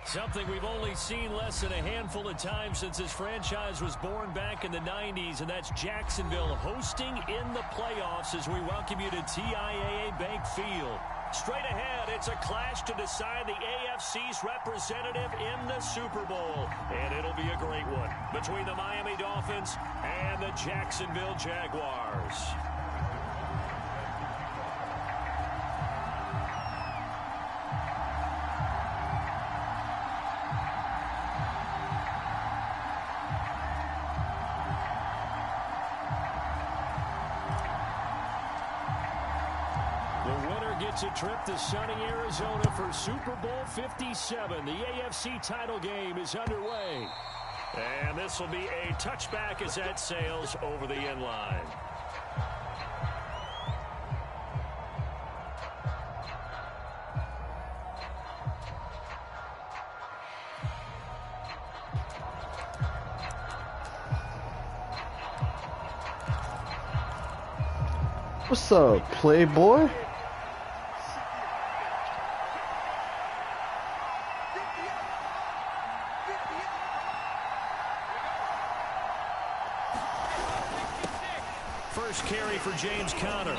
Something we've only seen less than a handful of times since this franchise was born back in the 90s, and that's Jacksonville hosting in the playoffs as we welcome you to TIAA Bank Field. Straight ahead, it's a clash to decide the AFC's representative in the Super Bowl, and it'll be a great one between the Miami Dolphins and the Jacksonville Jaguars. Gets a trip to sunny Arizona for Super Bowl 57. The AFC title game is underway. And this will be a touchback as that sails over the end line. What's up, Playboy? First carry for James Conner.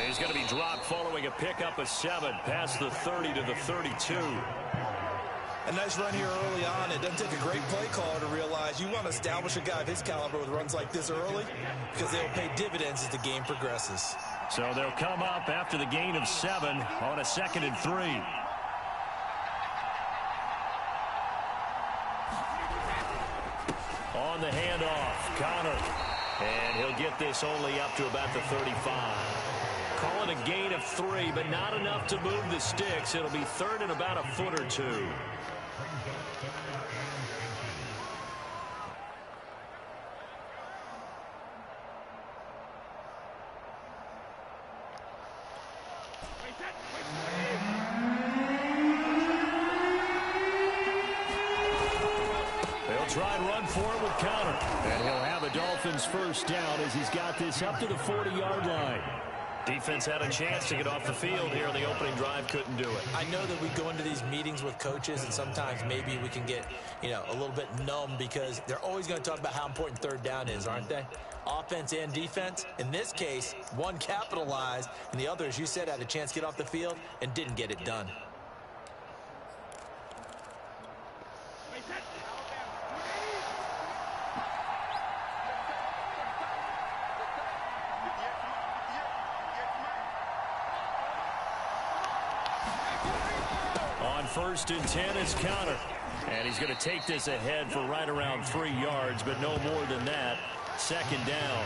He's going to be dropped following a pickup of 7 past the 30 to the 32. A nice run here early on. It doesn't take a great play caller to realize you want to establish a guy of his caliber with runs like this early because they'll pay dividends as the game progresses. So they'll come up after the gain of 7 on a 2nd and 3. On the handoff, Conner. And he'll get this only up to about the 35. Call it a gain of 3, but not enough to move the sticks. It'll be 3rd and about a foot or 2. They'll try and run for it with Conner. And he'll have a Dolphins first down as he's got this up to the 40-yard line. Defense had a chance to get off the field here in the opening drive, couldn't do it. I know that we go into these meetings with coaches, and sometimes maybe we can get, a little bit numb because they're always going to talk about how important 3rd down is, aren't they? Offense and defense. In this case, one capitalized, and the other, as you said, had a chance to get off the field and didn't get it done. On 1st and 10 is Conner. And he's going to take this ahead for right around 3 yards, but no more than that. 2nd down.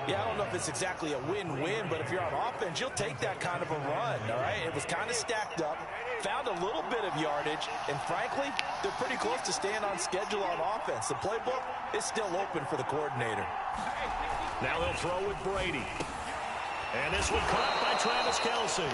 Yeah, I don't know if it's exactly a win-win, but if you're on offense, you'll take that kind of a run, all right? It was kind of stacked up, found a little bit of yardage, and frankly, they're pretty close to staying on schedule on offense. The playbook is still open for the coordinator. Now they'll throw with Brady. And this one caught by Travis Kelce.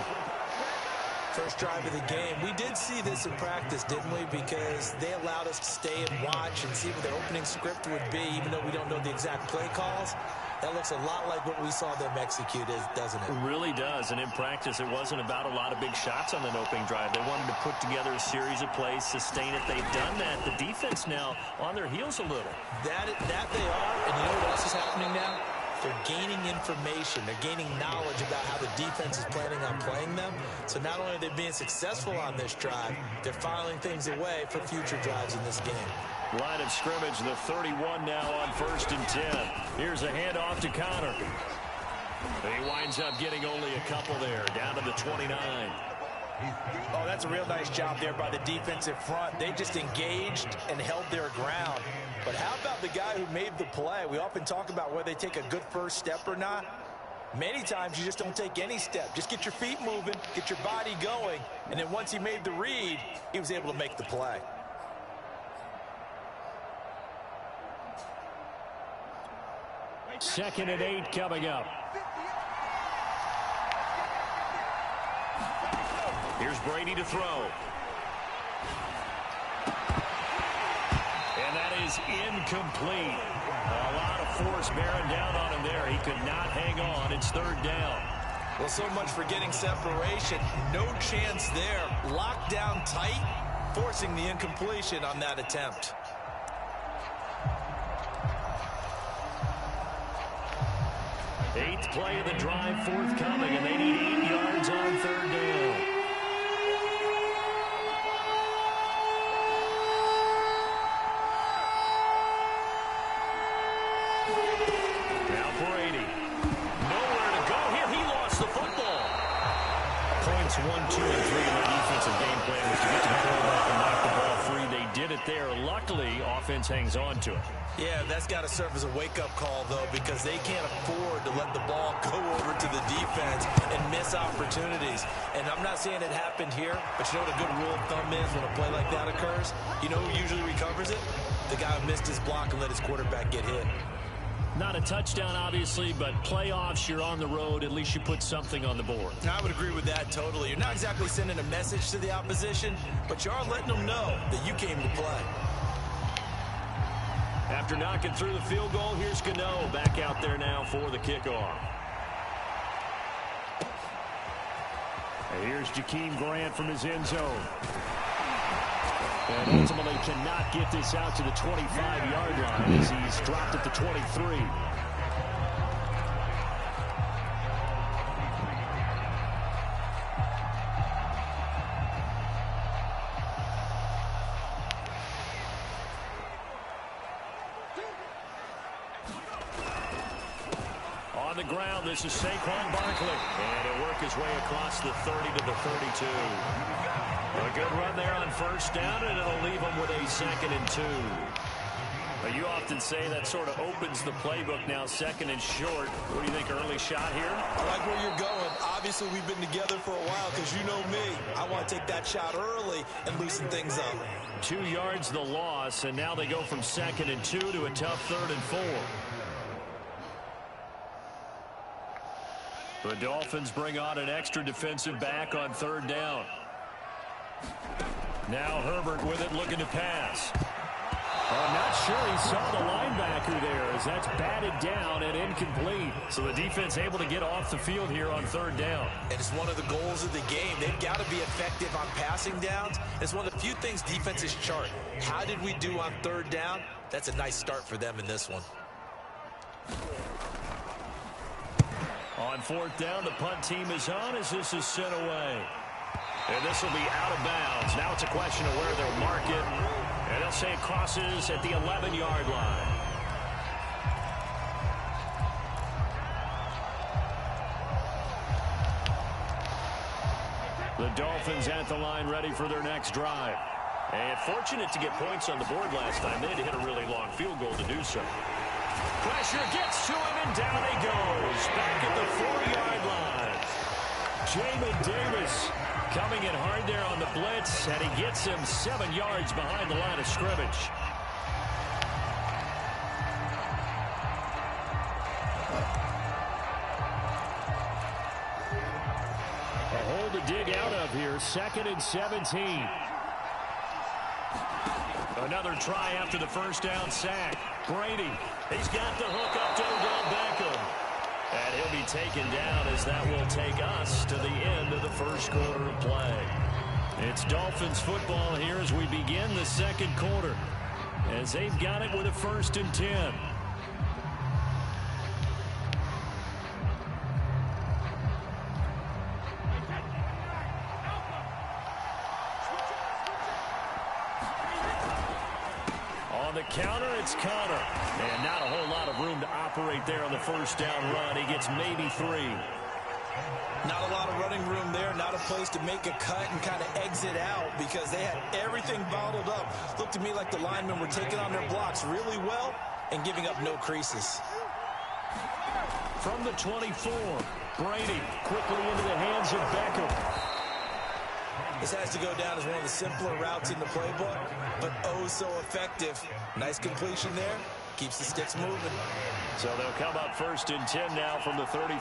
First drive of the game. We did see this in practice, didn't we? Because they allowed us to stay and watch and see what their opening script would be, even though we don't know the exact play calls. That looks a lot like what we saw them execute, doesn't it? It really does. And in practice, it wasn't about a lot of big shots on the opening drive. They wanted to put together a series of plays, sustain it. They've done that. The defense now on their heels a little. That they are. And you know what else is happening now? They're gaining information. They're gaining knowledge about how the defense is planning on playing them. So not only are they being successful on this drive, they're filing things away for future drives in this game. Line of scrimmage, the 31 now on 1st and 10. Here's a handoff to Conner. He winds up getting only a couple there, down to the 29. Oh, that's a real nice job there by the defensive front. They just engaged and held their ground. But how about the guy who made the play? We often talk about whether they take a good first step or not. Many times you just don't take any step. Just get your feet moving, get your body going, and then once he made the read, he was able to make the play. Second and 8 coming up. Here's Brady to throw. And that is incomplete. A lot of force bearing down on him there. He could not hang on. It's 3rd down. Well, so much for getting separation. No chance there. Locked down tight. forcing the incompletion on that attempt. Eighth play of the drive forthcoming, and they need 8 yards on third down. Now Brady. Nowhere to go here. He lost the football. Points 1, 2, and 3 in the defensive game plan was to get to the quarterback and knock the ball free. They did it there. Luckily, offense hangs on to it. Yeah, that's got to serve as a wake-up call, though, because they can't afford to let the ball go over to the defense and miss opportunities. And I'm not saying it happened here, but you know what a good rule of thumb is when a play like that occurs? You know who usually recovers it? The guy who missed his block and let his quarterback get hit. Not a touchdown, obviously, but playoffs, you're on the road. At least you put something on the board. I would agree with that totally. You're not exactly sending a message to the opposition, but you are letting them know that you came to play. After knocking through the field goal, here's Gano back out there now for the kickoff. And here's Jakeem Grant from his end zone. And ultimately cannot get this out to the 25-yard line as he's dropped at the 23. On the ground, this is Saquon Barkley. And he'll work his way across the 30 to the 32. A good run there on first down, and it'll leave them with a 2nd and 2. But you often say that sort of opens the playbook now, 2nd and short. What do you think, early shot here? I like where you're going. Obviously, we've been together for a while because you know me. I want to take that shot early and loosen things up. 2 yards the loss, and now they go from 2nd and 2 to a tough 3rd and 4. The Dolphins bring on an extra defensive back on 3rd down. Now Herbert with it, looking to pass. I'm not sure he saw the linebacker there as that's batted down and incomplete. So the defense able to get off the field here on 3rd down. And it's one of the goals of the game. They've got to be effective on passing downs. It's one of the few things defenses chart. How did we do on 3rd down? That's a nice start for them in this one. On 4th down, the punt team is on as this is sent away. And this will be out of bounds. Now it's a question of where they'll mark it. And they'll say it crosses at the 11-yard line. The Dolphins at the line ready for their next drive. And fortunate to get points on the board last time. They had to hit a really long field goal to do so. Pressure gets to him, and down he goes. Back at the 4-yard line. Jamin Davis coming in hard there on the blitz, and he gets him 7 yards behind the line of scrimmage. A hole to dig out of here, 2nd and 17. Another try after the first down sack. Brady, he's got the hook up to Odell Beckham. And he'll be taken down as that will take us to the end of the first quarter of play. It's Dolphins football here as we begin the 2nd quarter. As they've got it with a 1st and 10. On the counter, it's Connor. And not a whole lot of room to operate there on the first down run. He gets maybe 3. Not a lot of running room there. Not a place to make a cut and kind of exit out because they had everything bottled up. Looked to me like the linemen were taking on their blocks really well and giving up no creases. From the 24, Brady quickly into the hands of Beckham. This has to go down as one of the simpler routes in the playbook, but oh so effective. Nice completion there. Keeps the sticks moving. So they'll come up 1st and 10 now from the 33.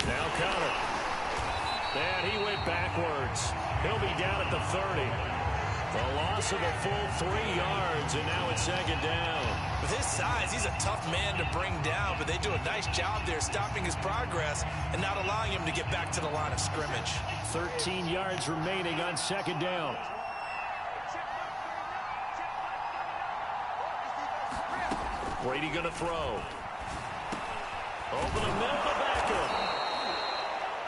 Now Connor. And he went backwards. He'll be down at the 30. The loss of a full 3 yards, and now it's second down. With his size, he's a tough man to bring down, but they do a nice job there stopping his progress and not allowing him to get back to the line of scrimmage. 13 yards remaining on second down. Brady going to throw. Over the middle, the backup.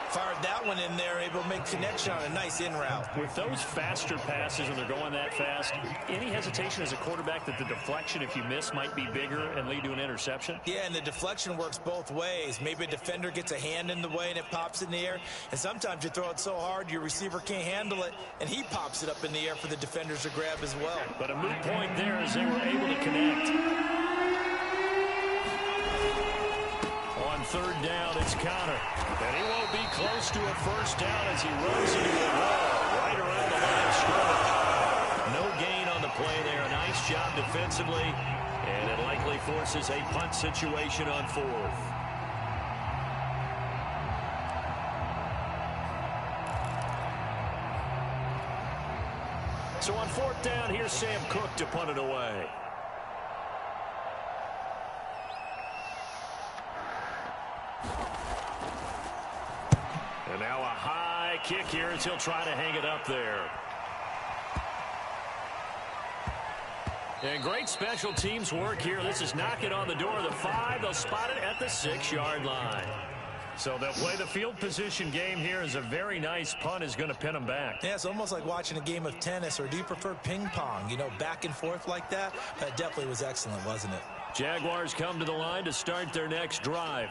Fired that one in there, able to make connection on a nice in route. With those faster passes when they're going that fast, any hesitation as a quarterback that the deflection, if you miss, might be bigger and lead to an interception? Yeah, and the deflection works both ways. Maybe a defender gets a hand in the way and it pops in the air, and sometimes you throw it so hard your receiver can't handle it, and he pops it up in the air for the defenders to grab as well. But a moot point there as they were able to connect. On third down, it's Connor. And he won't be close to a first down as he runs into a wall right around the line of scrimmage. No gain on the play there. Nice job defensively. And it likely forces a punt situation on fourth. So on fourth down, here's Sam Cook to punt it away. And now a high kick here as he'll try to hang it up there. And great special teams work here. This is knocking on the door of the 5. They'll spot it at the 6-yard line. So they'll play the field position game here as a very nice punt is going to pin them back. Yeah, it's almost like watching a game of tennis, or do you prefer ping pong? You know, back and forth like that? That definitely was excellent, wasn't it? Jaguars come to the line to start their next drive.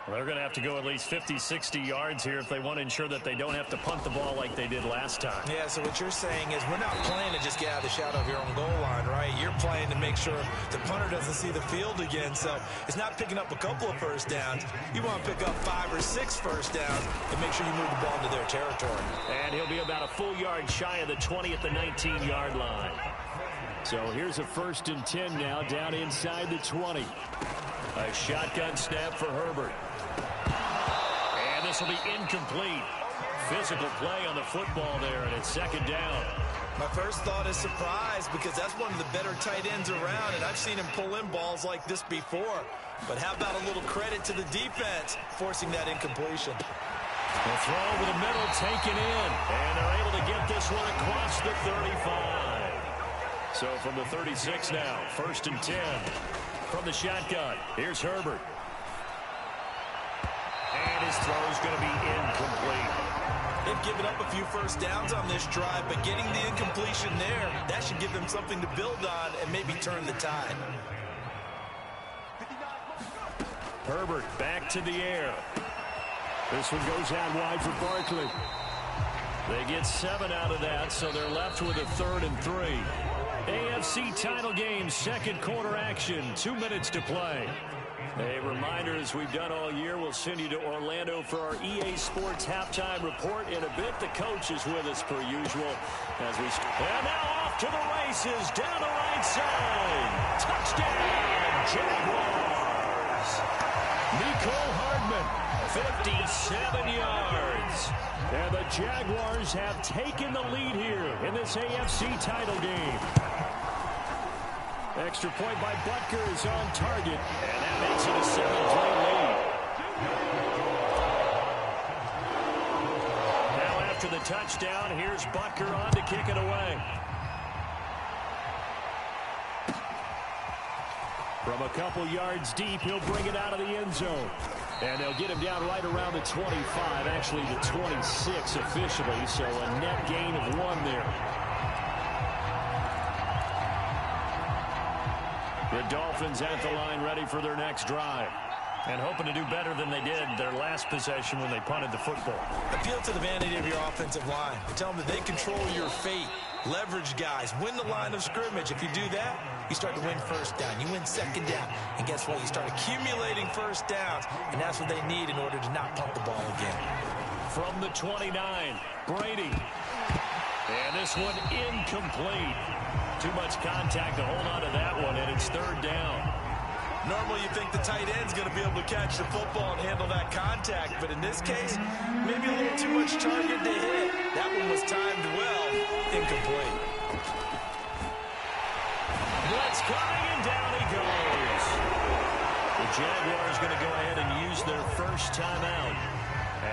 Well, they're going to have to go at least 50, 60 yards here if they want to ensure that they don't have to punt the ball like they did last time. Yeah, so what you're saying is we're not playing to just get out of the shadow of your own goal line, right? You're playing to make sure the punter doesn't see the field again. So it's not picking up a couple of first downs. You want to pick up 5 or 6 first downs and make sure you move the ball into their territory. And he'll be about a full yard shy of the 20 at the 19-yard line. So here's a 1st and 10 now down inside the 20. A shotgun snap for Herbert. And this will be incomplete. Physical play on the football there, and it's second down. My first thought is surprise, because that's one of the better tight ends around, and I've seen him pull in balls like this before. But how about a little credit to the defense forcing that incompletion? The throw over the middle taken in, and they're able to get this one across the 35. So from the 36 now, 1st and 10 from the shotgun. Here's Herbert. And his throw is going to be incomplete. They've given up a few first downs on this drive, but getting the incompletion there, that should give them something to build on and maybe turn the tide. Herbert back to the air. This one goes out wide for Barkley. They get 7 out of that, so they're left with a 3rd and 3. AFC title game, second quarter action, 2 minutes to play. A reminder, as we've done all year, we'll send you to Orlando for our EA Sports halftime report in a bit. The coach is with us per usual. And now off to the races, down the right side. Touchdown, Jaguars. Mecole Hardman, 57 yards. And the Jaguars have taken the lead here in this AFC title game. Extra point by Butker is on target, and that makes it a 7-3 lead. Now after the touchdown, here's Butker on to kick it away. From a couple yards deep, he'll bring it out of the end zone. And they'll get him down right around the 25, actually the 26 officially, so a net gain of 1 there. The Dolphins at the line ready for their next drive. And hoping to do better than they did their last possession when they punted the football. Appeal to the vanity of your offensive line. Tell them that they control your fate. Leverage guys. Win the line of scrimmage. If you do that, you start to win first down. You win second down. And guess what? You start accumulating first downs. And that's what they need in order to not punt the ball again. From the 29, Brady. And this one incomplete. Too much contact to hold on to that one, and it's 3rd down. Normally you think the tight end's going to be able to catch the football and handle that contact, but in this case, maybe a little too much target to hit. That one was timed well, incomplete. Blitz coming, and down he goes. The Jaguars going to go ahead and use their first timeout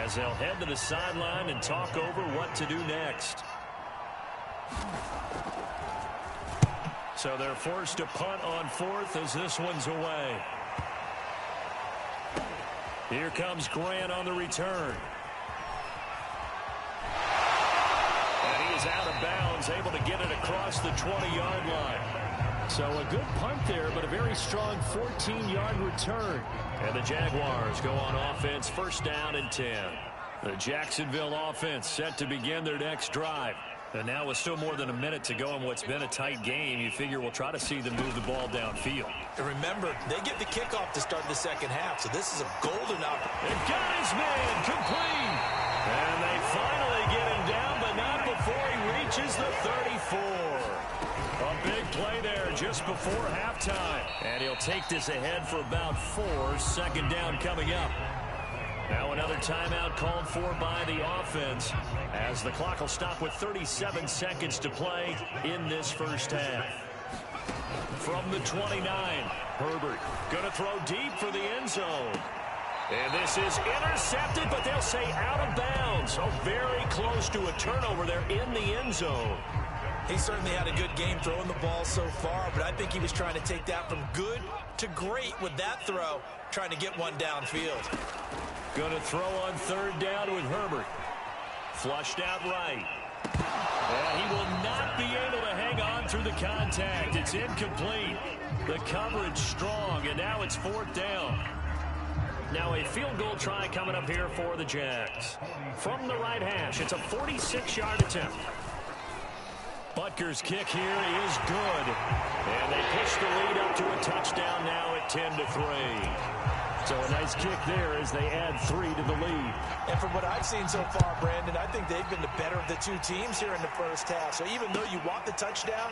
as they'll head to the sideline and talk over what to do next. So they're forced to punt on fourth as this one's away. Here comes Grant on the return. And he is out of bounds, able to get it across the 20-yard line. So a good punt there, but a very strong 14-yard return. And the Jaguars go on offense, first down and 10. The Jacksonville offense set to begin their next drive. And now with still more than a minute to go in what's been a tight game, you figure we'll try to see them move the ball downfield. And remember, they get the kickoff to start the second half, so this is a golden opportunity. They've got his man complete. And they finally get him down, but not before he reaches the 34. A big play there just before halftime. And he'll take this ahead for about 4. Second down coming up. Now another timeout called for by the offense as the clock will stop with 37 seconds to play in this first half. From the 29, Herbert going to throw deep for the end zone. And this is intercepted, but they'll say out of bounds. So very close to a turnover there in the end zone. He certainly had a good game throwing the ball so far, but I think he was trying to take that from good to great with that throw, trying to get one downfield. Going to throw on third down with Herbert. Flushed out right. And he will not be able to hang on through the contact. It's incomplete. The coverage strong, and now it's fourth down. Now a field goal try coming up here for the Jags. From the right hash, it's a 46-yard attempt. Butker's kick here is good. And they push the lead up to a touchdown now at 10-3. So a nice kick there as they add 3 to the lead. And from what I've seen so far, Brandon, I think they've been the better of the two teams here in the first half. So even though you want the touchdown,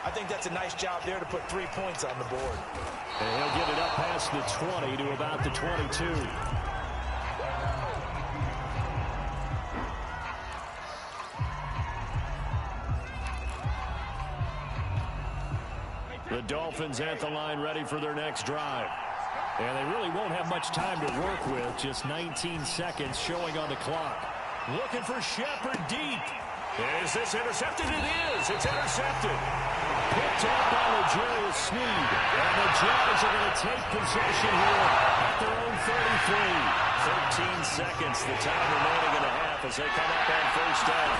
I think that's a nice job there to put 3 points on the board. And he'll get it up past the 20 to about the 22. The Dolphins at the line ready for their next drive. And they really won't have much time to work with. Just 19 seconds showing on the clock. Looking for Shepard deep. Is this intercepted? It is. It's intercepted. Picked up by L'Jarius Sneed. And the Jags are going to take possession here at their own 33. 13 seconds, the time remaining in the half as they come up on first down.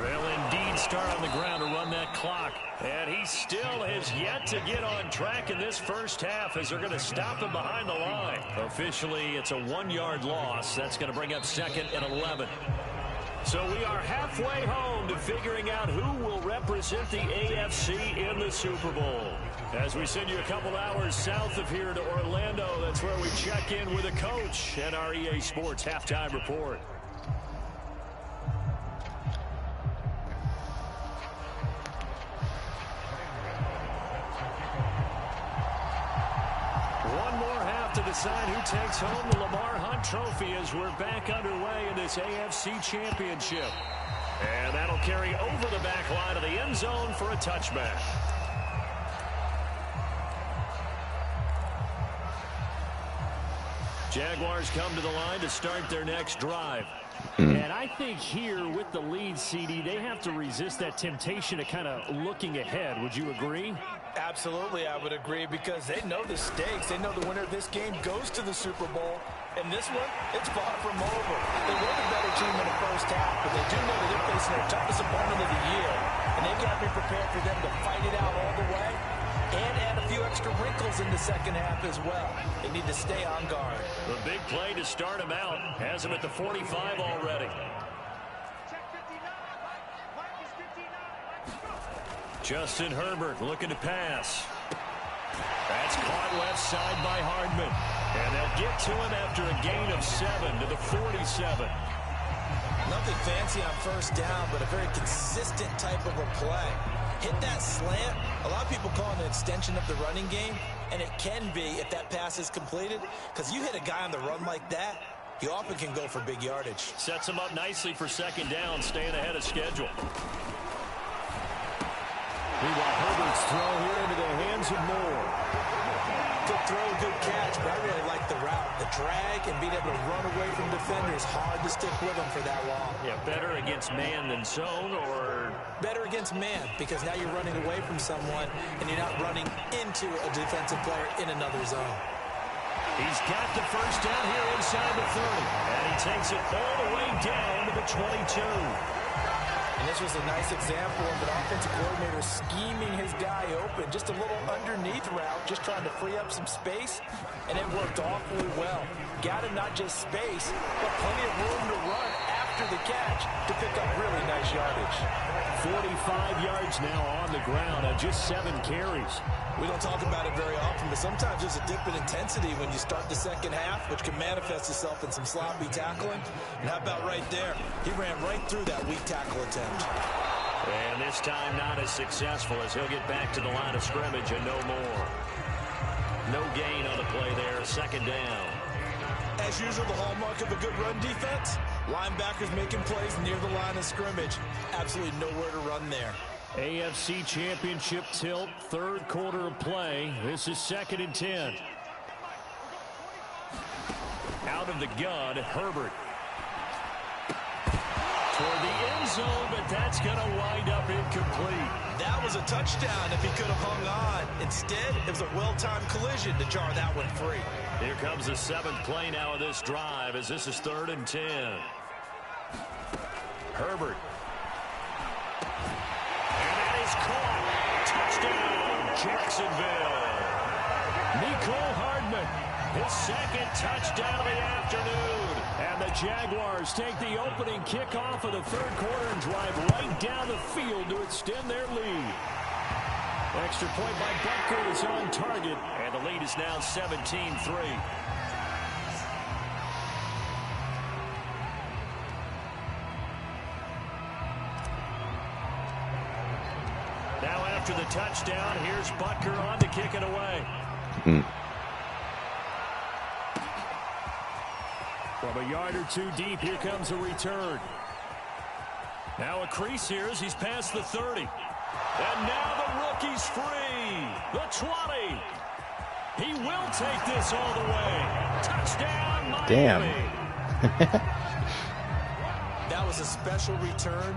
They'll indeed start on the ground to run that clock. And he still has yet to get on track in this first half as they're going to stop him behind the line. Officially, it's a 1-yard loss. That's going to bring up second and 11. So we are halfway home to figuring out who will represent the AFC in the Super Bowl. As we send you a couple hours south of here to Orlando, that's where we check in with a coach at our EA Sports Halftime Report. To decide who takes home the Lamar Hunt Trophy as we're back underway in this AFC Championship. And that'll carry over the back line of the end zone for a touchback. Jaguars come to the line to start their next drive. And I think here with the lead, CD, they have to resist that temptation to kind of looking ahead. Would you agree? Absolutely, I would agree, because they know the stakes. They know the winner of this game goes to the Super Bowl. And this one, it's far from over. They were the better team in the first half, but they do know that they're facing their toughest opponent of the year. And they've got to be prepared for them to fight it out all the way and add a few extra wrinkles in the second half as well. They need to stay on guard. The big play to start him out has him at the 45 already. Justin Herbert looking to pass. That's caught left side by Hardman. And they'll get to him after a gain of 7 to the 47. Nothing fancy on first down, but a very consistent type of a play. Hit that slant. A lot of people call it an extension of the running game, and it can be if that pass is completed, because you hit a guy on the run like that, he often can go for big yardage. Sets him up nicely for second down, staying ahead of schedule. Meanwhile, Herbert's throw here into the hands of Moore. Good throw, good catch, but I really like the route. The drag and being able to run away from defenders. Hard to stick with them for that long. Yeah, better against man than zone, or? Better against man, because now you're running away from someone and you're not running into a defensive player in another zone. He's got the first down here inside the 30. And he takes it all the way down to the 22. And this was a nice example of an offensive coordinator scheming his guy open. Just a little underneath route, just trying to free up some space. And it worked awfully well. Got him not just space, but plenty of room to run after the catch to pick up really nice yardage. 45 yards now on the ground on just 7 carries. We don't talk about it very often, but sometimes there's a dip in intensity when you start the second half, which can manifest itself in some sloppy tackling. And how about right there? He ran right through that weak tackle attempt. And this time not as successful as he'll get back to the line of scrimmage and no more. No gain on the play there, second down. As usual, the hallmark of a good run defense, linebackers making plays near the line of scrimmage. Absolutely nowhere to run there. AFC Championship tilt, third quarter of play. This is 2nd and 10. Out of the gun, Herbert. Toward the end zone, but that's going to wind up incomplete. That was a touchdown if he could have hung on. Instead, it was a well-timed collision to jar that one free. Here comes the 7th play now of this drive as this is 3rd and 10. Herbert. Caught. Touchdown, Jacksonville. Nicole Hardman, his 2nd touchdown of the afternoon. And the Jaguars take the opening kickoff of the 3rd quarter and drive right down the field to extend their lead. Extra point by Butker is on target, and the lead is now 17-3. Now after the touchdown, here's Butker on to kick it away. From a yard or two deep, here comes a return. Now a crease here as he's past the 30. And now the rookie's free. The 20. He will take this all the way. Touchdown, Miami. Damn. That was a special return,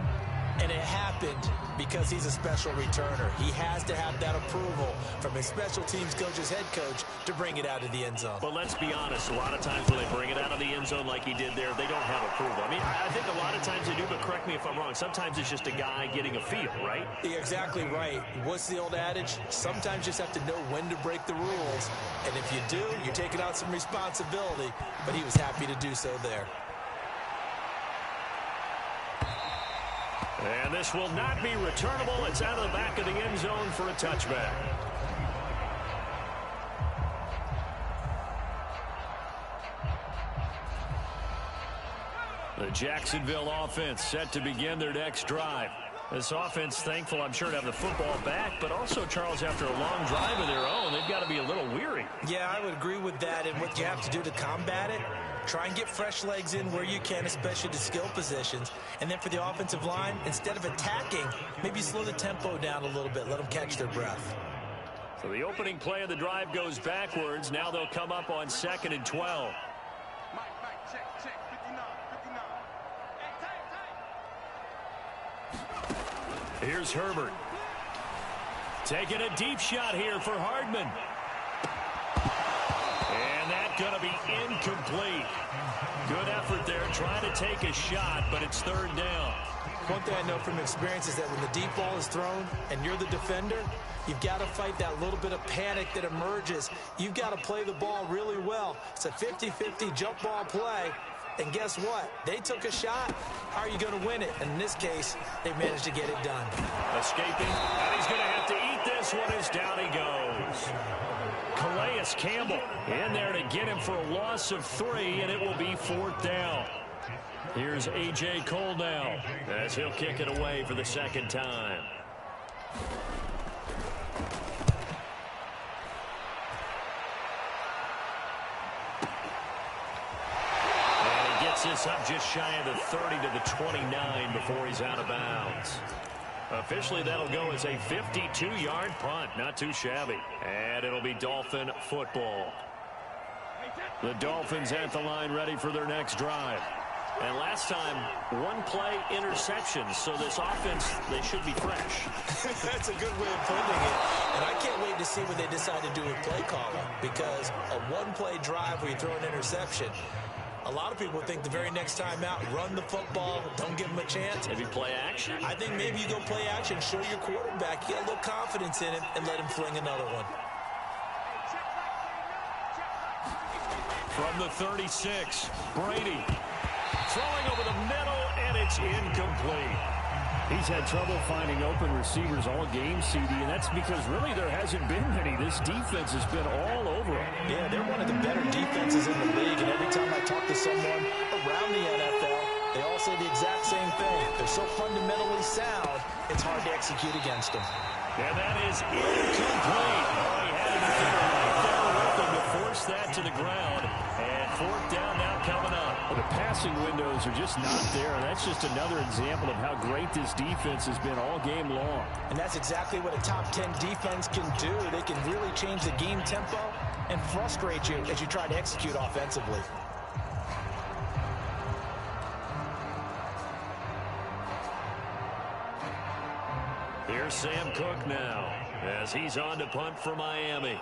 and it happened because he's a special returner. He has to have that approval from his special teams coach's head coach to bring it out of the end zone. But let's be honest, a lot of times when they bring it out of the end zone like he did there, they don't have approval. I mean, I think a lot of times they do, but correct me if I'm wrong. Sometimes it's just a guy getting a feel, right? You're exactly right. What's the old adage? Sometimes you just have to know when to break the rules. And if you do, you're taking on some responsibility. But he was happy to do so there. And this will not be returnable. It's out of the back of the end zone for a touchback. The Jacksonville offense set to begin their next drive. This offense thankful, I'm sure, to have the football back, but also, Charles, after a long drive of their own, they've got to be a little weary. Yeah, I would agree with that. And what you have to do to combat it, try and get fresh legs in where you can, especially to skill positions. And then for the offensive line, instead of attacking, maybe slow the tempo down a little bit. Let them catch their breath. So the opening play of the drive goes backwards. Now they'll come up on 2nd and 12. Here's Herbert. Taking a deep shot here for Hardman. And that's going to be incomplete. Good effort there, trying to take a shot, but it's 3rd down. One thing I know from experience is that when the deep ball is thrown and you're the defender, you've got to fight that little bit of panic that emerges. You've got to play the ball really well. It's a 50-50 jump ball play. And guess what? They took a shot. How are you going to win it? And in this case, they managed to get it done. Escaping, and he's going to have to eat this one as down he goes. Calais Campbell in there to get him for a loss of 3, and it will be 4th down. Here's A.J. Cole now as he'll kick it away for the 2nd time. This up just shy of the 30 to the 29 before he's out of bounds. Officially, that'll go as a 52-yard punt. Not too shabby. And it'll be Dolphin football. The Dolphins at the line ready for their next drive. And last time, one-play interceptions. So this offense, they should be fresh. That's a good way of putting it. And I can't wait to see what they decide to do with play calling. Because a one-play drive where you throw an interception, a lot of people think the very next time out, run the football, don't give them a chance. Maybe play action? I think maybe you go play action, show your quarterback, you got a little confidence in him, and let him fling another one. From the 36, Brady. Throwing over the middle, and it's incomplete. He's had trouble finding open receivers all game, CD, and that's because really there hasn't been many. This defense has been all over him. Yeah, they're one of the better defenses in the league, and every time I talk to someone around the NFL, they all say the exact same thing. They're so fundamentally sound, it's hard to execute against them. And that is incomplete. Oh, he had a defender right there with him to force that to the ground. And fourth down now coming up. Well, the passing windows are just not there. And that's just another example of how great this defense has been all game long. And that's exactly what a top 10 defense can do. They can really change the game tempo and frustrate you as you try to execute offensively. Here's Sam Cook now as he's on to punt for Miami.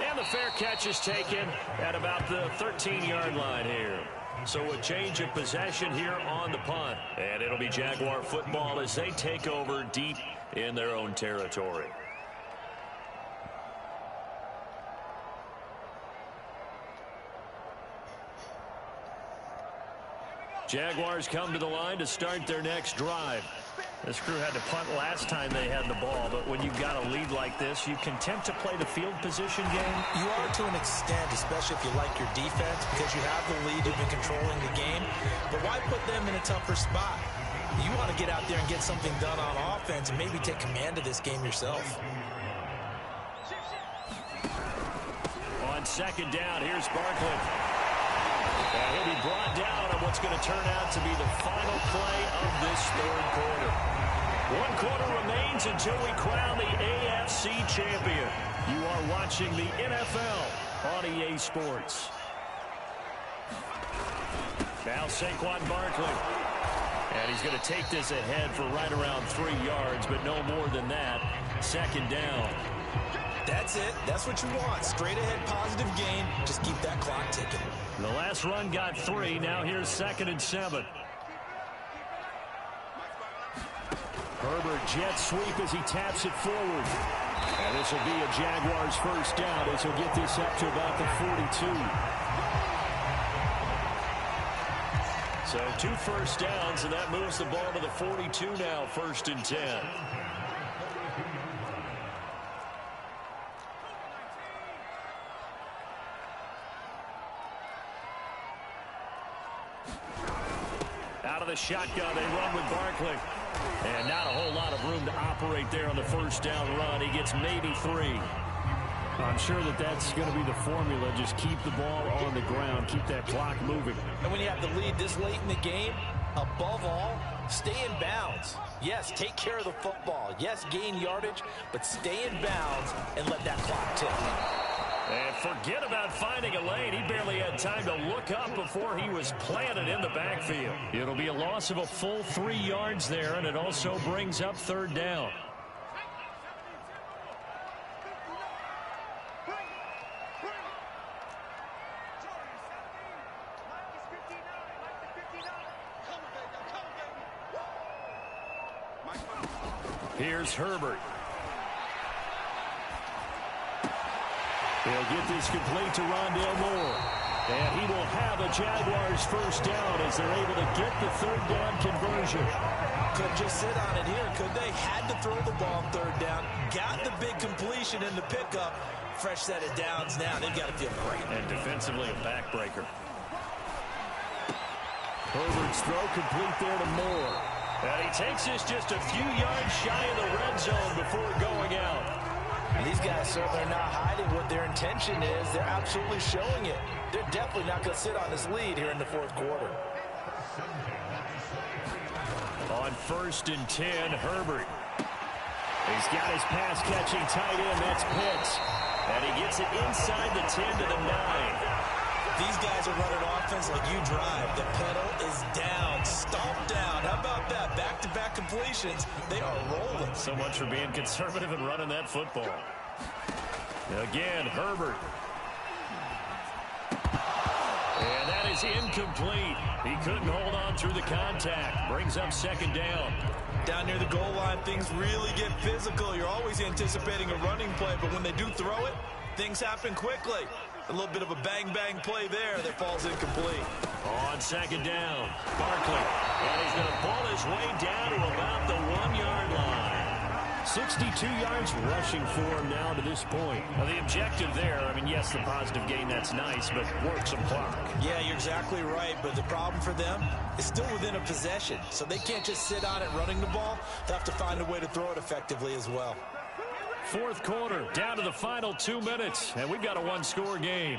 And the fair catch is taken at about the 13-yard line here. So a change of possession here on the punt. And it'll be Jaguar football as they take over deep in their own territory. Jaguars come to the line to start their next drive. This crew had to punt last time they had the ball, but when you've got a lead like this, you content to play the field position game? You are to an extent, especially if you like your defense, because you have the lead, you've been controlling the game. But why put them in a tougher spot? You want to get out there and get something done on offense and maybe take command of this game yourself. On second down, here's Barkley. And he'll be brought down on what's going to turn out to be the final play of this third quarter. 1 quarter remains until we crown the AFC champion. You are watching the NFL on EA Sports. Now Saquon Barkley. And he's going to take this ahead for right around 3 yards, but no more than that. Second down. That's it. That's what you want. Straight ahead, positive gain. Just keep that clock ticking. The last run got 3. Now here's 2nd and 7. Herbert jet sweep as he taps it forward. And this will be a Jaguars first down as he'll get this up to about the 42. So 2 first downs, and that moves the ball to the 42 now, 1st and 10. Out of the shotgun, they run with Barkley. And not a whole lot of room to operate there on the first down run. He gets maybe 3. I'm sure that that's going to be the formula. Just keep the ball on the ground. Keep that clock moving. And when you have the lead this late in the game, above all, stay in bounds. Yes, take care of the football. Yes, gain yardage, but stay in bounds and let that clock tick. And forget about finding a lane. He barely had time to look up before he was planted in the backfield. It'll be a loss of a full 3 yards there, and it also brings up 3rd down. Here's Herbert. They'll get this complete to Rondale Moore. And he will have a Jaguars first down as they're able to get the 3rd down conversion. Couldn't just sit on it here, could they? Had to throw the ball on 3rd down. Got the big completion in the pickup. Fresh set of downs now. They've got to feel great. And defensively, a backbreaker. Herbert's throw complete there to Moore. And he takes this just a few yards shy of the red zone before going out. And these guys certainly are not hiding what their intention is. They're absolutely showing it. They're definitely not going to sit on this lead here in the fourth quarter. On 1st and 10, Herbert. He's got his pass-catching tight end. That's Pitts. And he gets it inside the 10 to the 9. These guys are running offense like you drive. The pedal is down, stomped down. How about that? Back-to-back completions. They are rolling. So much for being conservative and running that football. Again, Herbert. And that is incomplete. He couldn't hold on through the contact. Brings up 2nd down. Down near the goal line, things really get physical. You're always anticipating a running play, but when they do throw it, things happen quickly. A little bit of a bang-bang play there that falls incomplete. On 2nd down, Barkley. And he's going to pull his way down to about the 1-yard line. 62 yards rushing for him now to this point. Now, the objective there, I mean, yes, the positive gain, that's nice, but work some clock. Yeah, you're exactly right, but the problem for them is still within a possession, so they can't just sit on it running the ball. They'll have to find a way to throw it effectively as well. 4th quarter, down to the final 2 minutes, and we've got a 1-score game.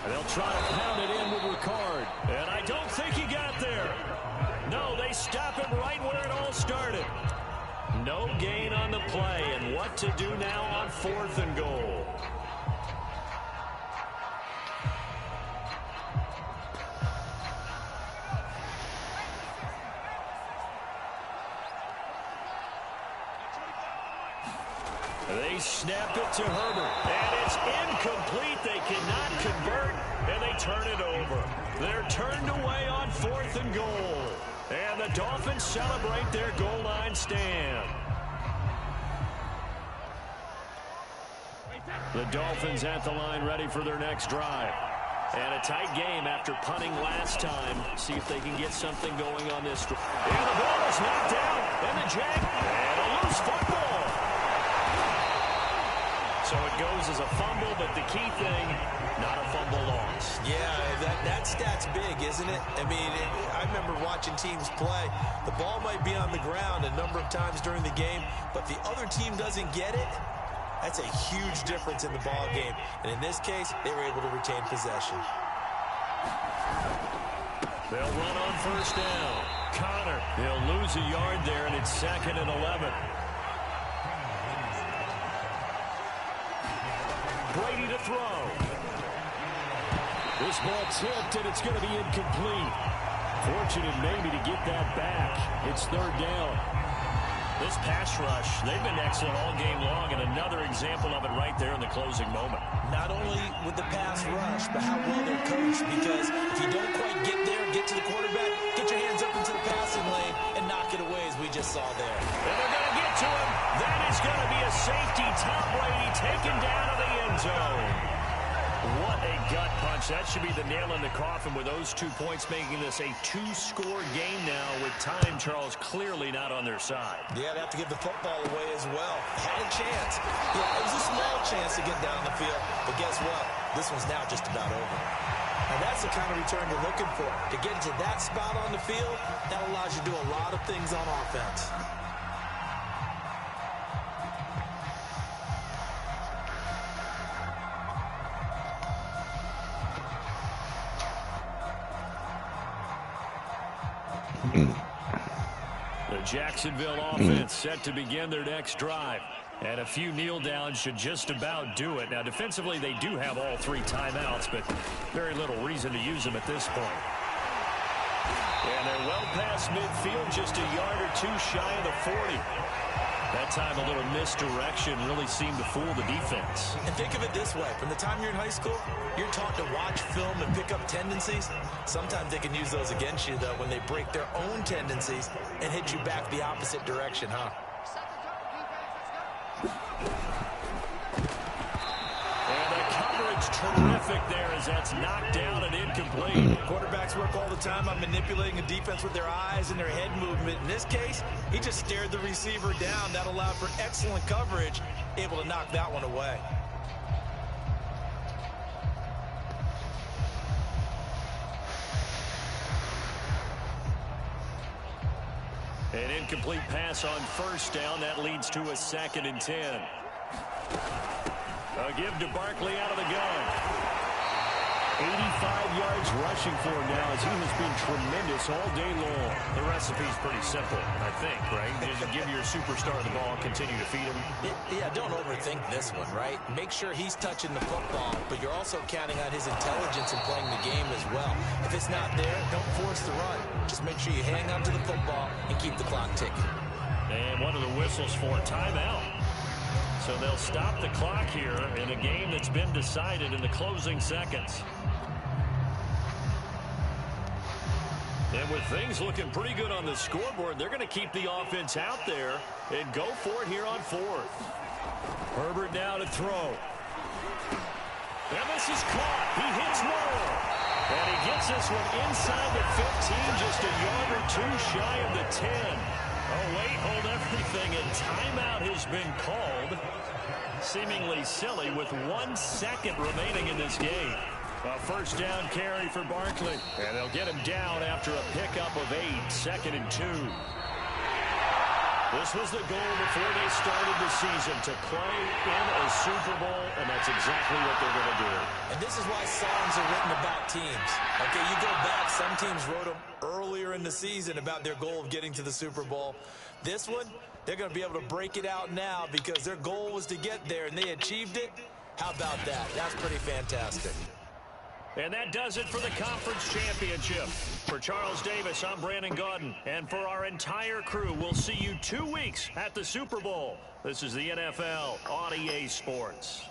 And they'll try to pound it in with Ricard, and I don't think he got there. No, they stop him right where it all started. No gain on the play, and what to do now on 4th and goal. They snap it to Herbert, and it's incomplete. They cannot convert, and they turn it over. They're turned away on 4th and goal. And the Dolphins celebrate their goal line stand. The Dolphins at the line ready for their next drive. And a tight game after punting last time. See if they can get something going on this. And the ball is knocked out. And the Jag. And a loose football. So it goes as a fumble, but the key thing, not a fumble loss. Yeah, that stat's big, isn't it? I mean, I remember watching teams play. The ball might be on the ground a number of times during the game, but the other team doesn't get it. That's a huge difference in the ball game. And in this case, they were able to retain possession. They'll run on 1st down. Connor, he'll lose a yard there, and it's 2nd and 11. Brady to throw. This ball tipped, and it's going to be incomplete. Fortunate maybe to get that back. It's 3rd down. This pass rush, they've been excellent all game long, and another example of it right there in the closing moment. Not only with the pass rush, but how well they're coached, because if you don't quite get there, get to the quarterback, get your hands up into the passing lane, and knock it away as we just saw there. And they're going to get to him. That is going to be a safety. Tom Brady taken down to the end zone. What a gut punch. That should be the nail in the coffin with those 2 points, making this a 2-score game now with time, Charles, clearly not on their side. Yeah, they have to give the football away as well. Had a chance. Yeah, it was a small chance to get down the field, but guess what? This one's now just about over. And that's the kind of return you're looking for. To get into that spot on the field, that allows you to do a lot of things on offense. The Jacksonville offense set to begin their next drive. And a few kneel downs should just about do it. Now, defensively, they do have all 3 timeouts, but very little reason to use them at this point. And they're well past midfield, just a yard or 2 shy of the 40. That time, a little misdirection really seemed to fool the defense. And think of it this way. From the time you're in high school, you're taught to watch film and pick up tendencies. Sometimes they can use those against you, though, when they break their own tendencies and hit you back the opposite direction, huh? And the coverage terrific there as that's knocked down and incomplete. Quarterbacks work all the time on manipulating a defense with their eyes and their head movement. In this case, he just stared the receiver down. That allowed for excellent coverage, able to knock that one away. An incomplete pass on first down. That leads to a 2nd and 10. A give to Barkley out of the gun. 85 yards rushing for him now as he has been tremendous all day long. The recipe's pretty simple, I think, right? Just give your superstar the ball, continue to feed him. Yeah, don't overthink this one, right? Make sure he's touching the football, but you're also counting on his intelligence in playing the game as well. If it's not there, don't force the run. Just make sure you hang on to the football and keep the clock ticking. And one of the whistles for a timeout. So they'll stop the clock here in a game that's been decided in the closing seconds. And with things looking pretty good on the scoreboard, they're going to keep the offense out there and go for it here on 4th. Herbert now to throw. And this is caught. He hits more. And he gets this one inside the 15, just a yard or two shy of the 10. Oh, wait, hold everything. And timeout has been called. Seemingly silly with 1 second remaining in this game. A first down carry for Barkley. And they'll get him down after a pickup of 8, 2nd and 2. This was the goal before they started the season, to play in a Super Bowl, and that's exactly what they're going to do. And this is why songs are written about teams. Okay, you go back, some teams wrote them earlier in the season about their goal of getting to the Super Bowl. This one, they're going to be able to break it out now because their goal was to get there, and they achieved it. How about that? That's pretty fantastic. And that does it for the conference championship. For Charles Davis, I'm Brandon Gaudin. And for our entire crew, we'll see you 2 weeks at the Super Bowl. This is the NFL on EA Sports.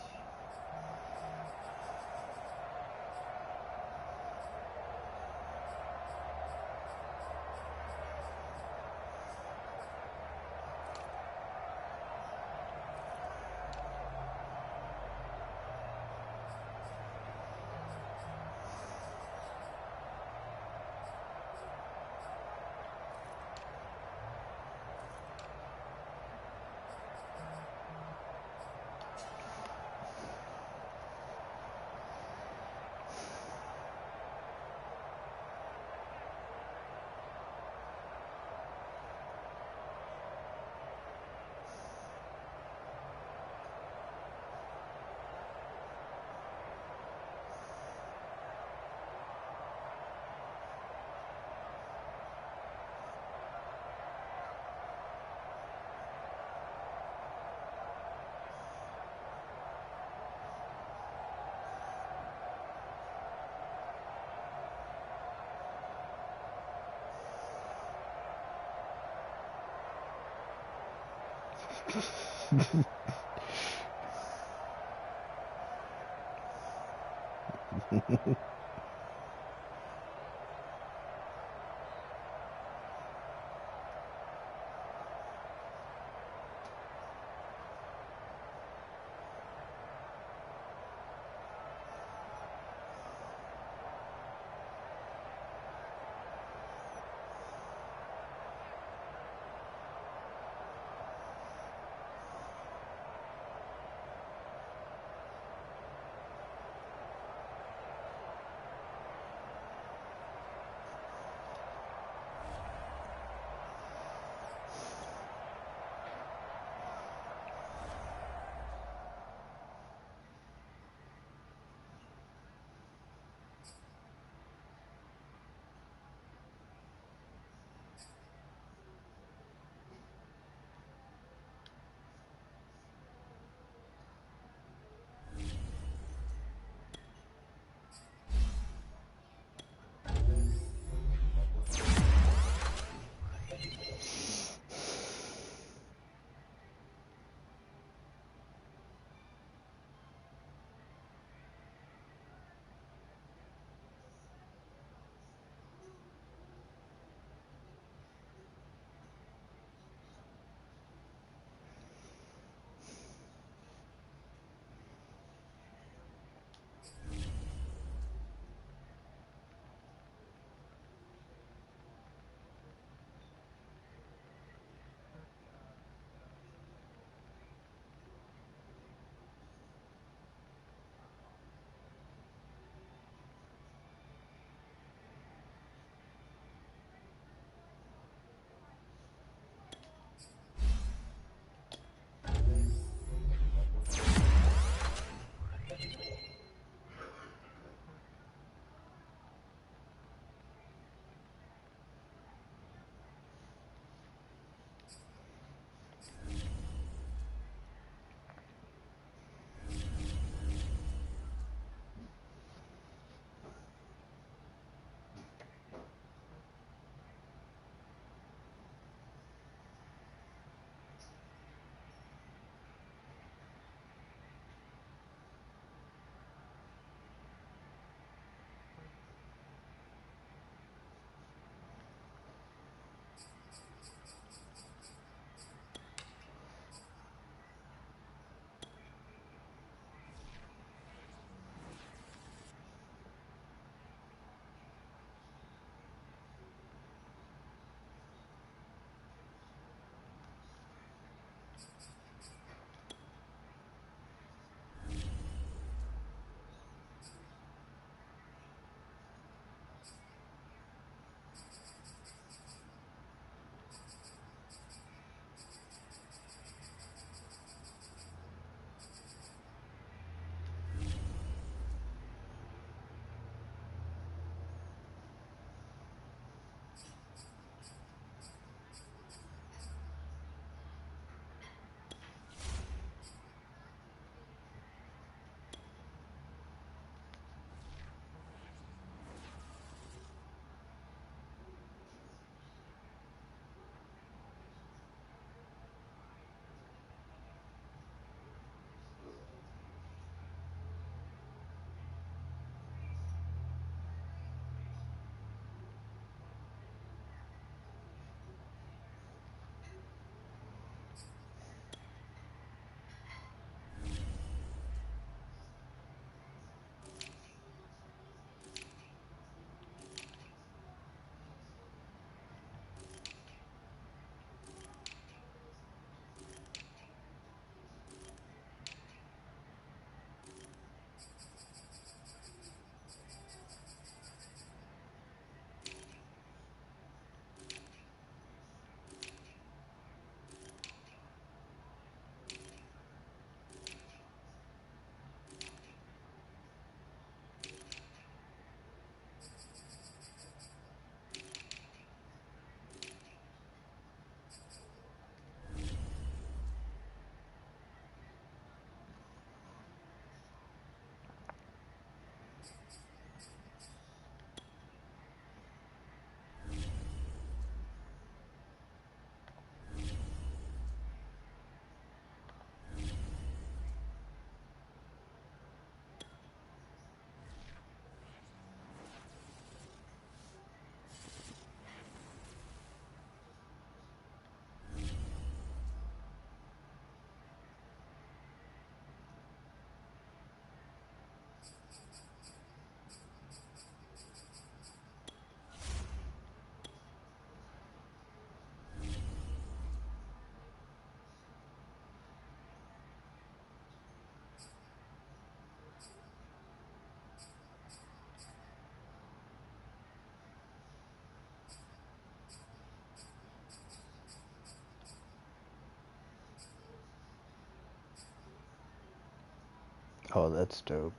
Oh, that's dope.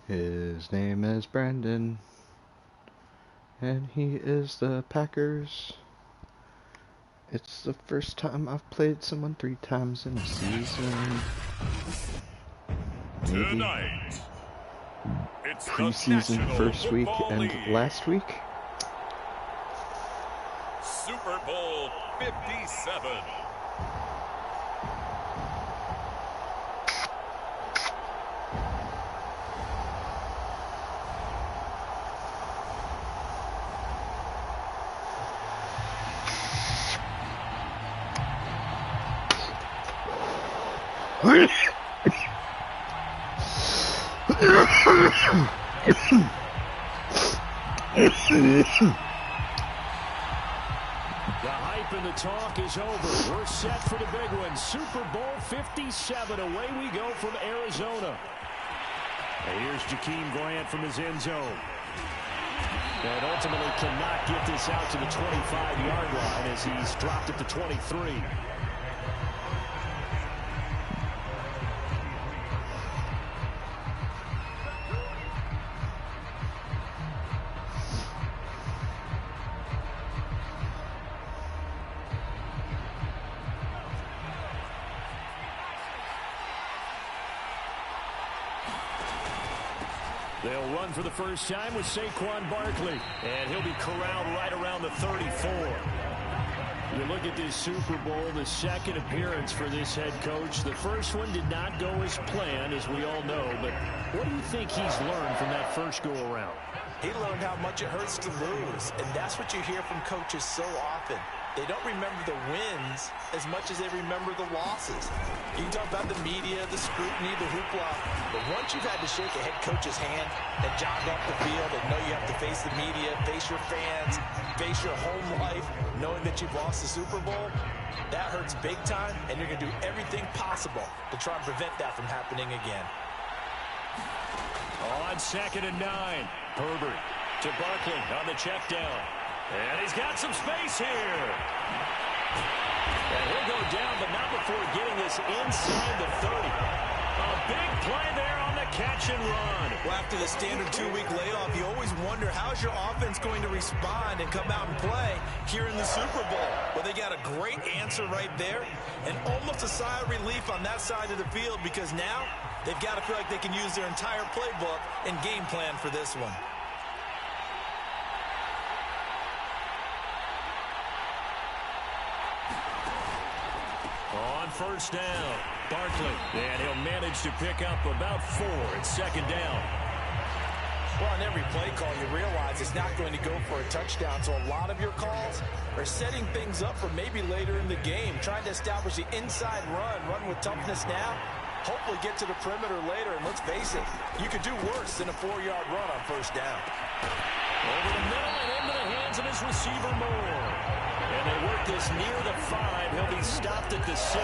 His name is Brandon, and he is the Packers. It's the first time I've played someone 3 times in a season. Maybe. Tonight, preseason first week and last week. Super Bowl 57. The hype and the talk is over. We're set for the big one. Super Bowl 57. Away we go from Arizona. And here's Jakeem Grant from his end zone. And ultimately cannot get this out to the 25-yard line as he's dropped at the 23. They'll run for the first time with Saquon Barkley. And he'll be corralled right around the 34. You look at this Super Bowl, the second appearance for this head coach. The first one did not go as planned, as we all know. But what do you think he's learned from that first go-around? He learned how much it hurts to lose. And that's what you hear from coaches so often. They don't remember the wins as much as they remember the losses. You can talk about the media, the scrutiny, the hoopla, but once you've had to shake a head coach's hand and jog off the field and know you have to face the media, face your fans, face your home life, knowing that you've lost the Super Bowl, that hurts big time, and you're going to do everything possible to try and prevent that from happening again. On 2nd and 9, Herbert to Barkley on the check down. And he's got some space here. And he'll go down, but not before getting this inside the 30. A big play there on the catch and run. Well, after the standard 2-week layoff, you always wonder how's your offense going to respond and come out and play here in the Super Bowl. Well, they got a great answer right there and almost a sigh of relief on that side of the field because now they've got to feel like they can use their entire playbook and game plan for this one. On first down, Barkley. And he'll manage to pick up about 4 at 2nd down. Well, on every play call, you realize it's not going to go for a touchdown. So a lot of your calls are setting things up for maybe later in the game, trying to establish the inside run with toughness now, hopefully get to the perimeter later. And let's face it, you could do worse than a 4-yard run on first down. Over the middle and into the hands of his receiver, Moore. And they work this near the 5. He'll be stopped at the 6.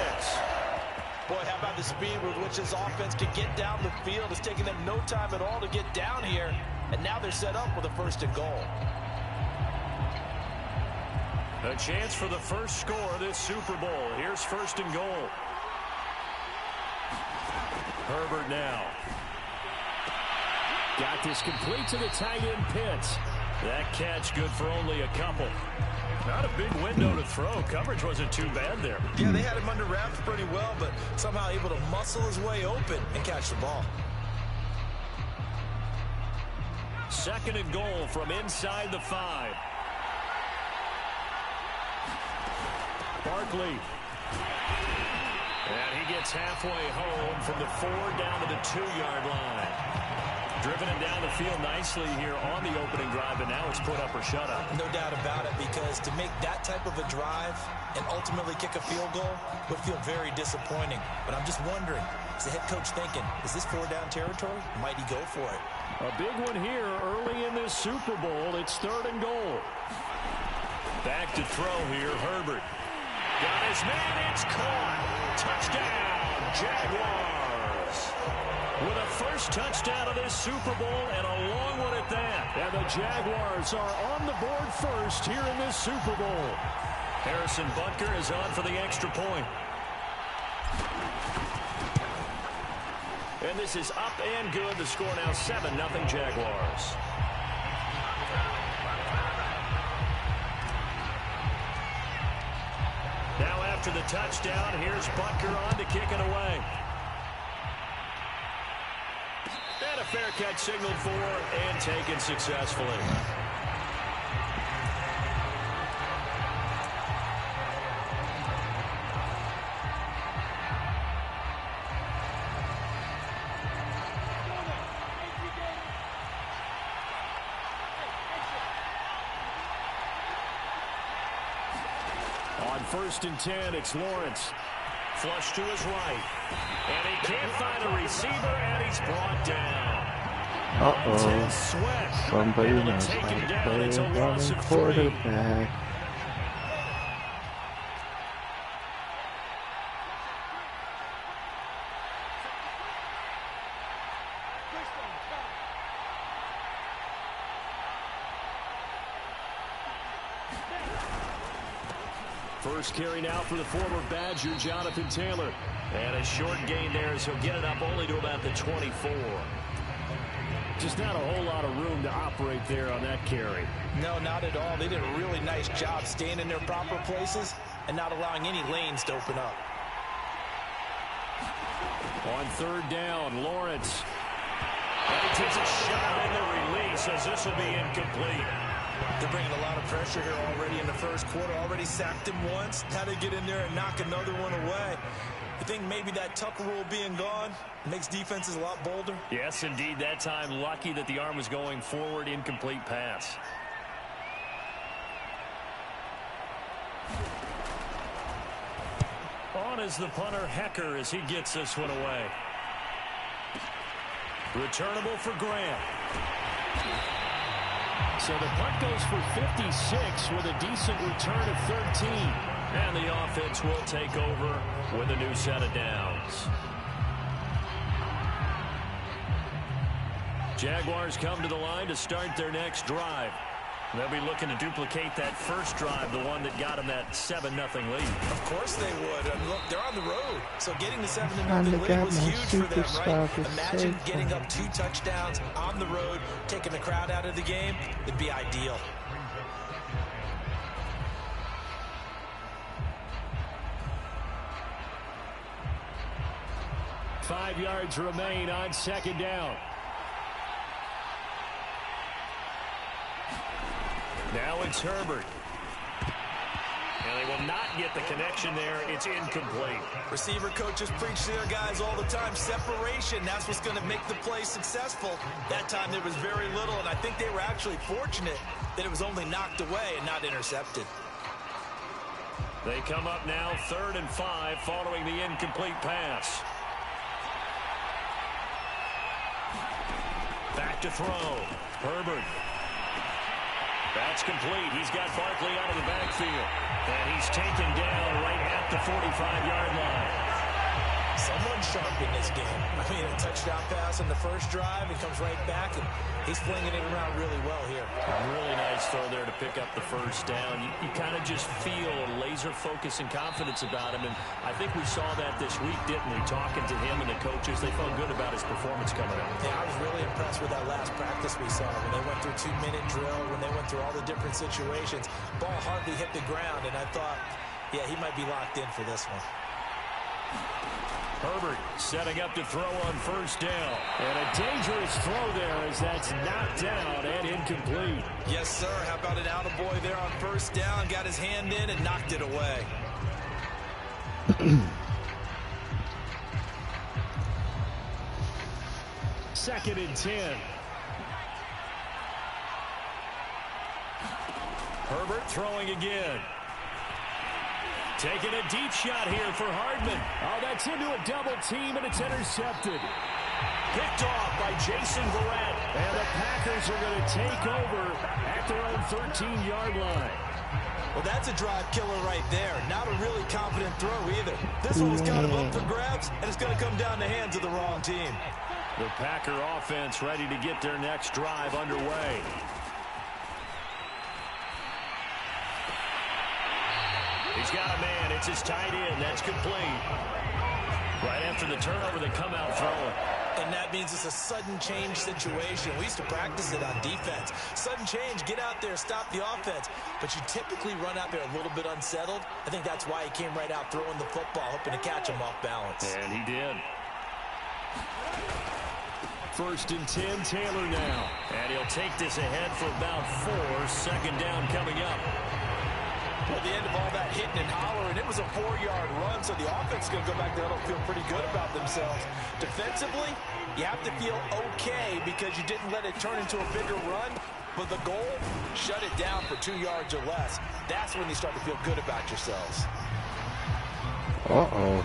Boy, how about the speed with which this offense can get down the field? It's taking them no time at all to get down here. And now they're set up with a 1st and goal. A chance for the first score of this Super Bowl. Here's 1st and goal. Herbert now. Got this complete to the tight end Pitts. That catch good for only a couple. Not a big window to throw. Coverage wasn't too bad there. Yeah, they had him under wraps pretty well, but somehow able to muscle his way open and catch the ball. 2nd and goal from inside the 5. Barkley. And he gets halfway home from the 4 down to the 2-yard line. Driven him down the field nicely here on the opening drive, and now it's put up or shut up. No doubt about it, because to make that type of a drive and ultimately kick a field goal would feel very disappointing. But I'm just wondering, is the head coach thinking, is this 4-down territory? Might he go for it? A big one here early in this Super Bowl. It's 3rd and goal. Back to throw here, Herbert. Got his man, it's caught. Touchdown, Jaguars. With a first touchdown of this Super Bowl and a long one at that. And the Jaguars are on the board first here in this Super Bowl. Harrison Butker is on for the extra point. And this is up and good. The score now 7-0 Jaguars. Now after the touchdown, here's Butker on to kick it away. And a fair catch signaled for and taken successfully. On 1st and 10, it's Lawrence. Flush to his right. And he can't find a receiver, and he's brought down. Uh-oh. Somebody knows how to play a running quarterback. First carry now for the former Badger, Jonathan Taylor. And a short gain there as he'll get it up only to about the 24. Just not a whole lot of room to operate there on that carry. No, not at all. They did a really nice job staying in their proper places and not allowing any lanes to open up. On 3rd down, Lawrence. And he takes a shot in the release as this will be incomplete. They're bringing a lot of pressure here already in the first quarter. Already sacked him once. How to get in there and knock another one away. You think maybe that Tucker rule being gone makes defenses a lot bolder? Yes, indeed. That time, lucky that the arm was going forward. Incomplete pass. On is the punter, Hecker, as he gets this one away. Returnable for Grant. So the punt goes for 56 with a decent return of 13. And the offense will take over with a new set of downs. Jaguars come to the line to start their next drive. They'll be looking to duplicate that first drive, the one that got them that 7-0 lead. Of course they would. And look, they're on the road. So getting the 7-0 lead was huge for them, right? Imagine getting up 2 touchdowns on the road, taking the crowd out of the game. It'd be ideal. Five yards remain on 2nd down. Now it's Herbert. And they will not get the connection there. It's incomplete. Receiver coaches preach to their guys all the time. Separation, that's what's going to make the play successful. That time there was very little, and I think they were actually fortunate that it was only knocked away and not intercepted. They come up now 3rd and 5 following the incomplete pass. Back to throw. Herbert. That's complete. He's got Barkley out of the backfield. And he's taken down right at the 45-yard line. Someone's sharp in this game. I mean, a touchdown pass on the first drive. He comes right back, and he's flinging it around really well here. Really nice throw there to pick up the first down. You kind of just feel a laser focus and confidence about him, and I think we saw that this week, didn't we? Talking to him and the coaches, they felt good about his performance coming up. Yeah, I was really impressed with that last practice we saw when they went through 2-minute drill, when they went through all the different situations. Ball hardly hit the ground, and I thought, yeah, he might be locked in for this one. Herbert setting up to throw on 1st down. And a dangerous throw there as that's knocked down and incomplete. Yes, sir. How about an attaboy there on 1st down? Got his hand in and knocked it away. Second and 10. Herbert throwing again. Taking a deep shot here for Hardman. Oh, that's into a double team, and it's intercepted. Picked off by Jason Verrett. And the Packers are going to take over at their own 13-yard line. Well, that's a drive killer right there. Not a really confident throw either. This one was kind of up for grabs, and it's going to come down the hands of the wrong team. The Packer offense ready to get their next drive underway. He's got a man. It's his tight end. That's complete. Right after the turnover, they come out throwing. And that means it's a sudden change situation. We used to practice it on defense. Sudden change, get out there, stop the offense. But you typically run out there a little bit unsettled. I think that's why he came right out throwing the football, hoping to catch him off balance. And he did. 1st and 10, Taylor now. And he'll take this ahead for about 4. Second down coming up. At the end of all that hitting and hollering, it was a 4-yard run, so the offense is going to go back there and feel pretty good about themselves. Defensively, you have to feel okay because you didn't let it turn into a bigger run, but the goal, shut it down for 2 yards or less. That's when you start to feel good about yourselves. Uh-oh.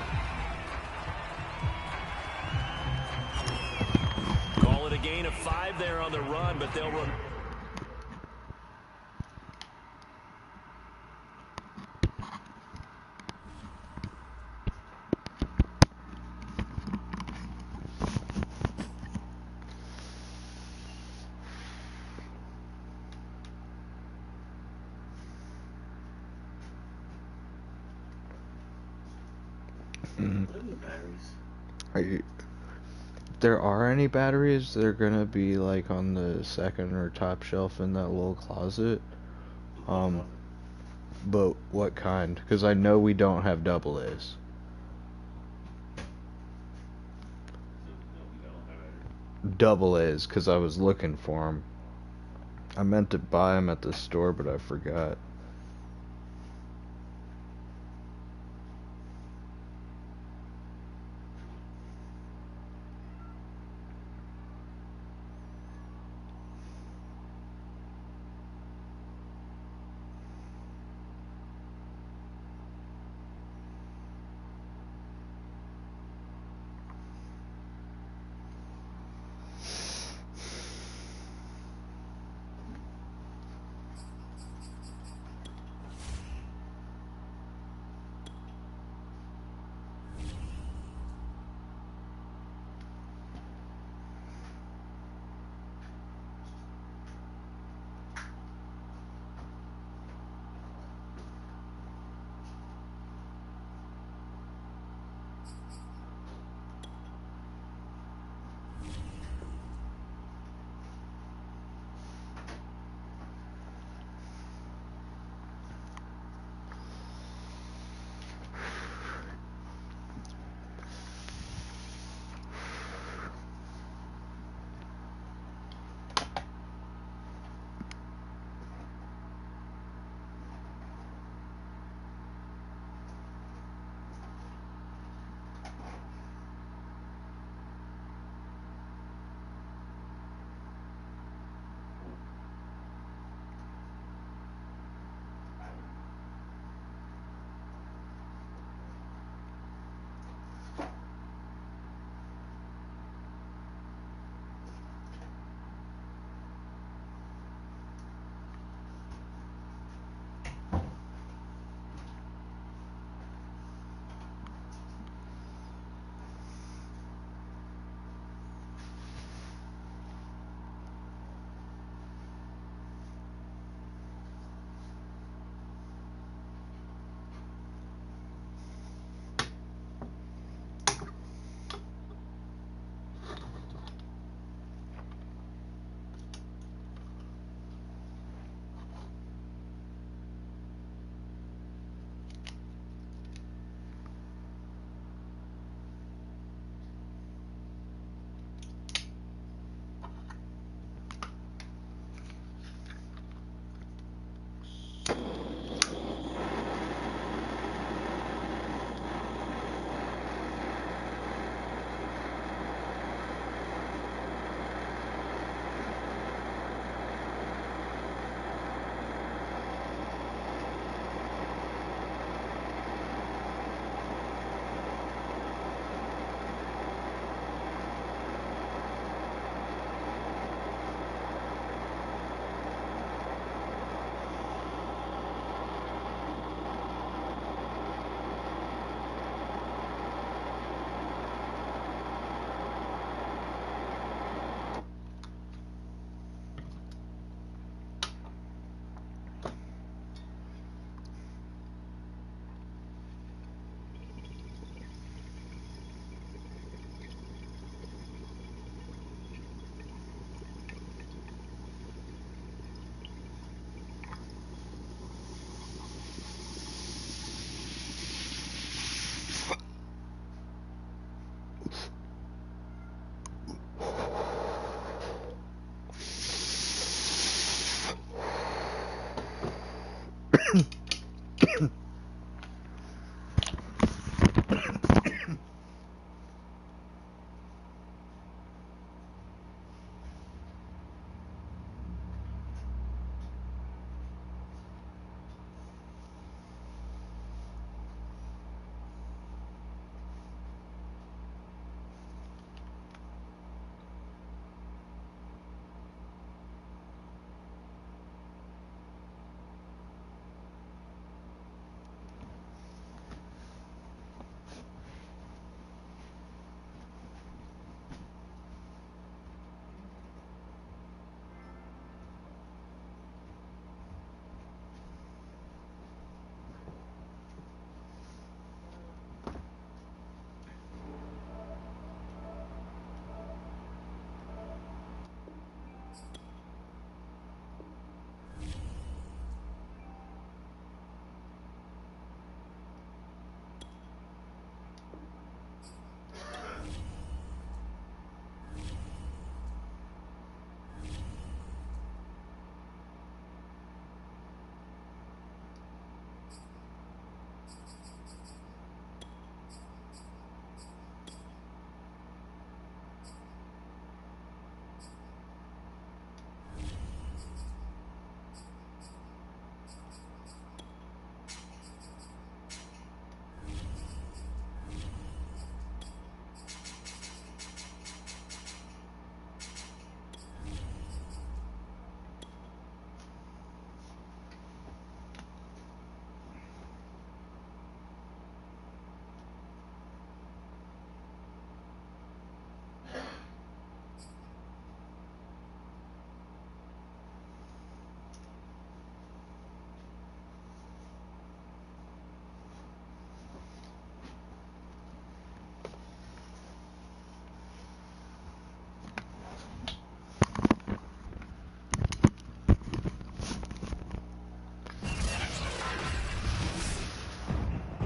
Call it a gain of 5 there on the run, but they'll run. There are any batteries? They're gonna be like on the second or top shelf in that little closet. But what kind? Because I know we don't have double A's. Double A's, because I was looking for them. I meant to buy them at the store, but I forgot.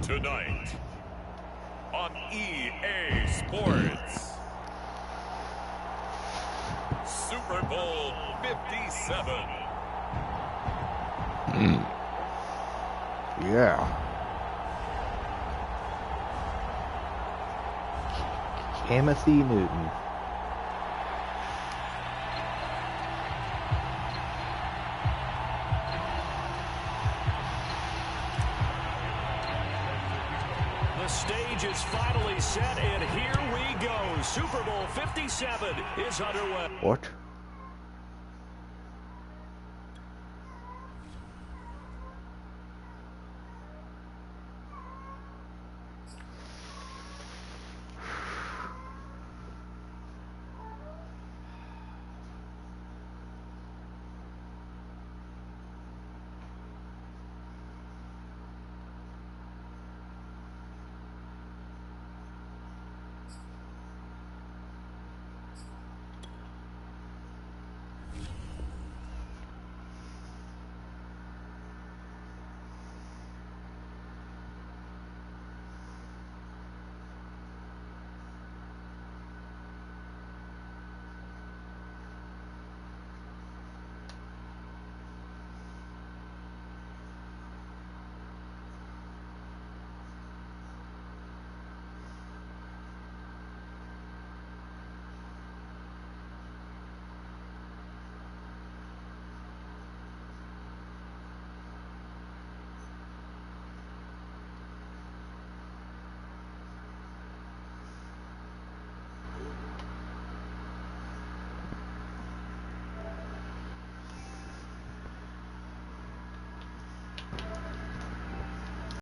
tonight on EA Sports. Super Bowl 57. Yeah. Timothy Newton. The stage is finally set, and here we go. Super Bowl 57 is underway. What?